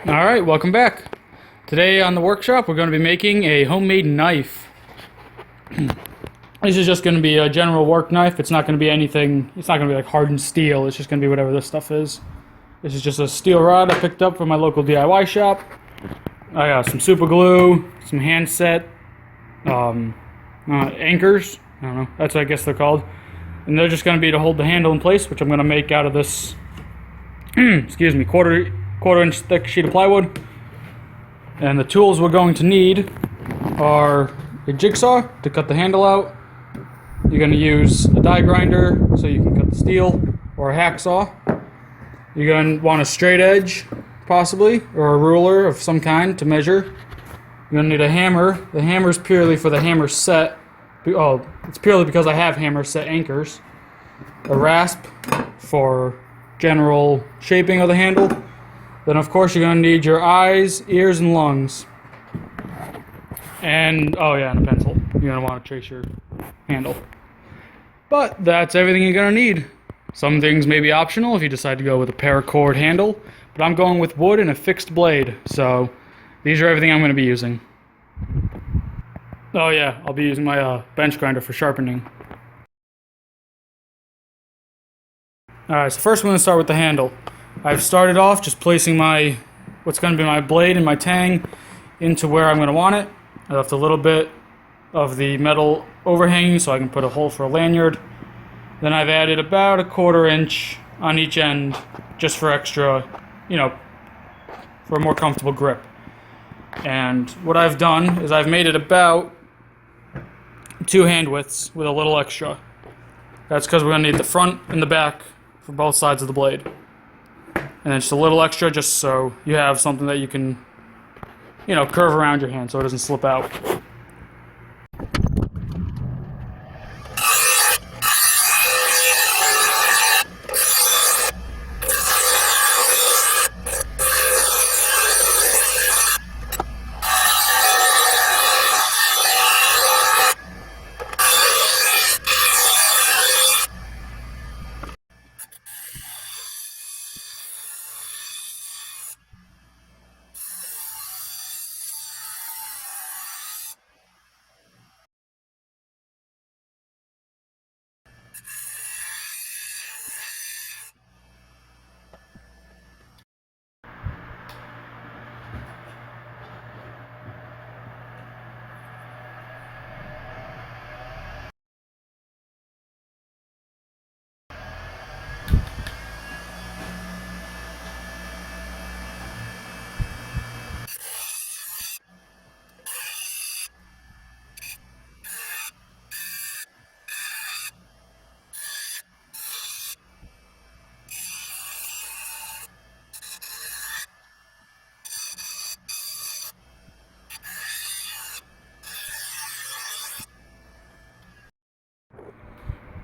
Alright, welcome back. Today on the workshop we're going to be making a homemade knife. This is just going to be a general work knife. It's not going to be anything, it's not going to be like hardened steel. It's just going to be whatever this stuff is. This is just a steel rod I picked up from my local DIY shop. I got some super glue, some hand set, anchors. I don't know, that's what I guess they're called. And they're just going to be to hold the handle in place, which I'm going to make out of this, excuse me, quarter inch thick sheet of plywood. And the tools we're going to need are a jigsaw to cut the handle out. You're going to use a die grinder so you can cut the steel, or a hacksaw. You're going to want a straight edge, possibly, or a ruler of some kind to measure. You're going to need a hammer. The hammer is purely for the hammer set. Oh, it's purely because I have hammer set anchors. A rasp for general shaping of the handle. Then, of course, you're going to need your eyes, ears, and lungs. And, oh yeah, and a pencil. You're going to want to trace your handle. But that's everything you're going to need. Some things may be optional if you decide to go with a paracord handle, but I'm going with wood and a fixed blade, so these are everything I'm going to be using. Oh yeah, I'll be using my bench grinder for sharpening. Alright, so first we're going to start with the handle. I've started off just placing what's going to be my blade and my tang into where I'm going to want it. I left a little bit of the metal overhanging so I can put a hole for a lanyard. Then I've added about a 1/4 inch on each end just for extra, for a more comfortable grip. And what I've done is I've made it about 2 hand widths with a little extra. That's because we're going to need the front and the back for both sides of the blade. And then just a little extra just so you have something that you can, curve around your hand so it doesn't slip out.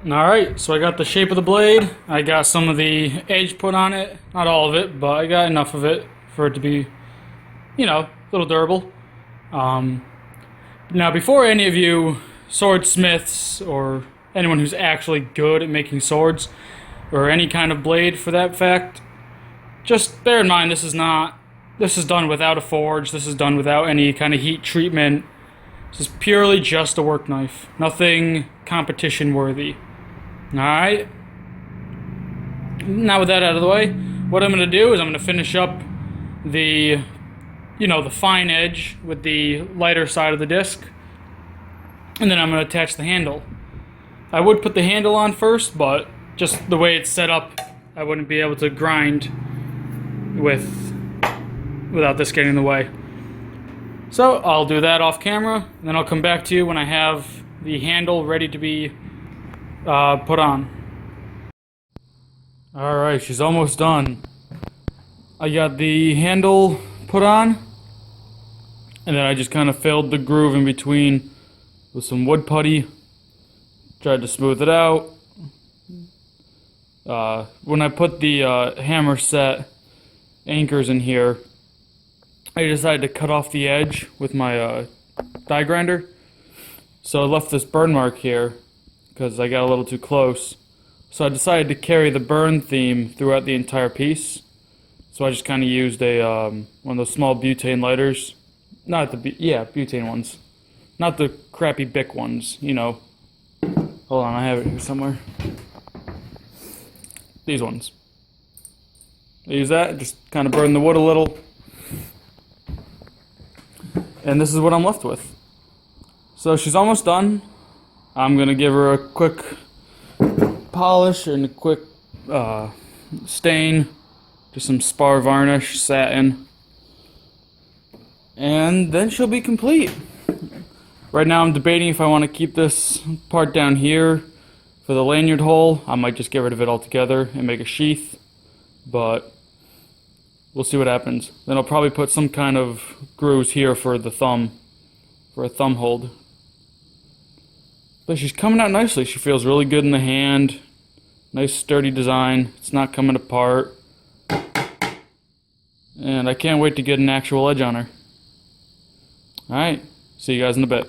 Alright, so I got the shape of the blade, I got some of the edge put on it, not all of it, but I got enough of it for it to be, a little durable. Now before any of you swordsmiths, or anyone who's actually good at making swords, or any kind of blade for that fact, just bear in mind this is done without a forge, this is done without any kind of heat treatment. This is purely just a work knife, nothing competition worthy. Alright, now with that out of the way, what I'm going to do is I'm going to finish up the, the fine edge with the lighter side of the disc, and then I'm going to attach the handle. I would put the handle on first, but just the way it's set up, I wouldn't be able to grind without this getting in the way. So I'll do that off camera, and then I'll come back to you when I have the handle ready to be put on. Alright, she's almost done. I got the handle put on, and then I just kind of filled the groove in between with some wood putty. Tried to smooth it out. When I put the hammer set anchors in here, I decided to cut off the edge with my die grinder. So I left this burn mark here because I got a little too close. So I decided to carry the burn theme throughout the entire piece. So I just kind of used a one of those small butane lighters. Not the butane ones. Not the crappy Bic ones, you know. Hold on, I have it here somewhere. These ones. I use that, just kind of burn the wood a little. And this is what I'm left with. So she's almost done. I'm gonna give her a quick polish and a quick stain. Just some spar varnish, satin. And then she'll be complete. Right now I'm debating if I want to keep this part down here for the lanyard hole. I might just get rid of it altogether and make a sheath. But we'll see what happens. Then I'll probably put some kind of grooves here for the thumb. For a thumb hold. But she's coming out nicely. She feels really good in the hand. Nice sturdy design. It's not coming apart. And I can't wait to get an actual edge on her. Alright, see you guys in a bit.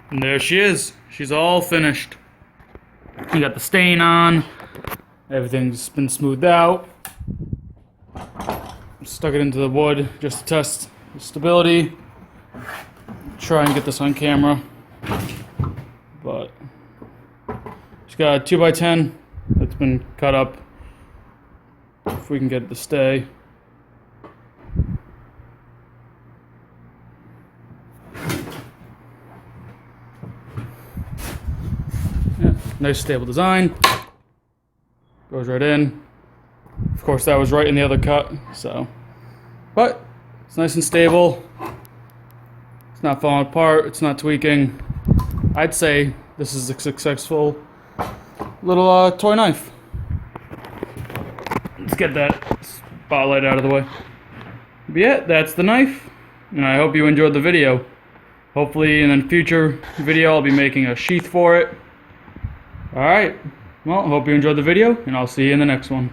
And there she is. She's all finished. You got the stain on. Everything's been smoothed out. Stuck it into the wood just to test the stability. Try and get this on camera. But she's got a 2x10 that's been cut up. If we can get it to stay. Yeah, nice stable design. Goes right in. Of course, that was right in the other cut, so. But it's nice and stable. It's not falling apart. It's not tweaking. I'd say this is a successful little toy knife. Let's get that spotlight out of the way. But yeah, that's the knife. And I hope you enjoyed the video. Hopefully in a future video I'll be making a sheath for it. Alright, well, I hope you enjoyed the video, and I'll see you in the next one.